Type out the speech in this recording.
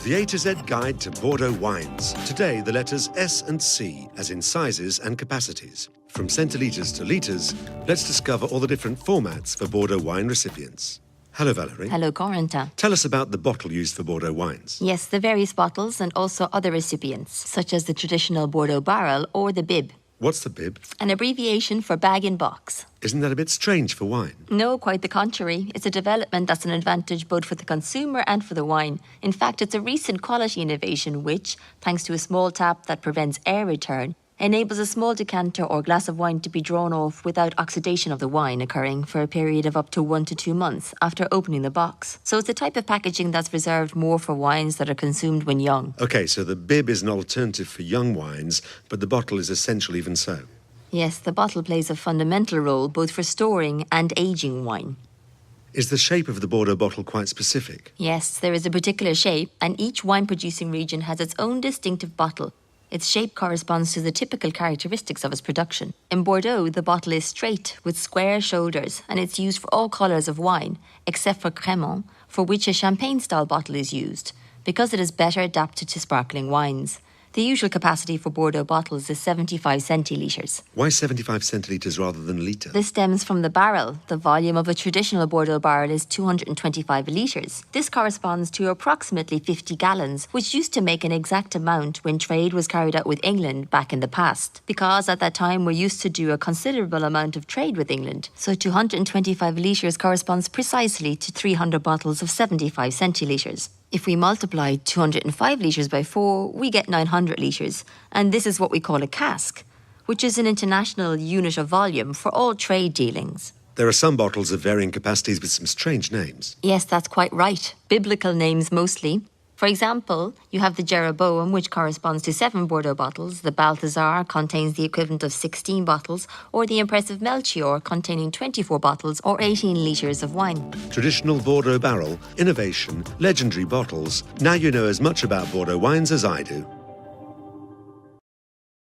The A to Z guide to Bordeaux wines. Today, the letters S and C, as in sizes and capacities. From centilitres to litres, let's discover all the different formats for Bordeaux wine recipients. Hello, Valerie. Hello, Corentin. Tell us about the bottle used for Bordeaux wines. Yes, the various bottles and also other recipients, such as the traditional Bordeaux barrel or the bib. What's the bib? An abbreviation for bag-in-box. Isn't that a bit strange for wine? No, quite the contrary. It's a development that's an advantage both for the consumer and for the wine. In fact, it's a recent quality innovation which, thanks to a small tap that prevents air return, enables a small decanter or glass of wine to be drawn off without oxidation of the wine occurring for a period of up to 1 to 2 months after opening the box. So it's a type of packaging that's reserved more for wines that are consumed when young. OK, so the bib is an alternative for young wines, but the bottle is essential even so. Yes, the bottle plays a fundamental role both for storing and aging wine. Is the shape of the Bordeaux bottle quite specific? Yes, there is a particular shape, and each wine-producing region has its own distinctive bottle. Its shape corresponds to the typical characteristics of its production. In Bordeaux, the bottle is straight with square shoulders, and it's used for all colours of wine, except for Crémant, for which a champagne-style bottle is used, because it is better adapted to sparkling wines. The usual capacity for Bordeaux bottles is 75 centilitres. Why 75 centilitres rather than a litre? This stems from the barrel. The volume of a traditional Bordeaux barrel is 225 litres. This corresponds to approximately 50 gallons, which used to make an exact amount when trade was carried out with England back in the past, because at that time we used to do a considerable amount of trade with England. So 225 litres corresponds precisely to 300 bottles of 75 centilitres. If we multiply 205 litres by 4, we get 900 litres, and this is what we call a cask, which is an international unit of volume for all trade dealings. There are some bottles of varying capacities with some strange names. Yes, that's quite right. Biblical names mostly. For example, you have the Jeroboam, which corresponds to 7 Bordeaux bottles, the Balthazar contains the equivalent of 16 bottles, or the impressive Melchior containing 24 bottles or 18 litres of wine. Traditional Bordeaux barrel, innovation, legendary bottles. Now you know as much about Bordeaux wines as I do.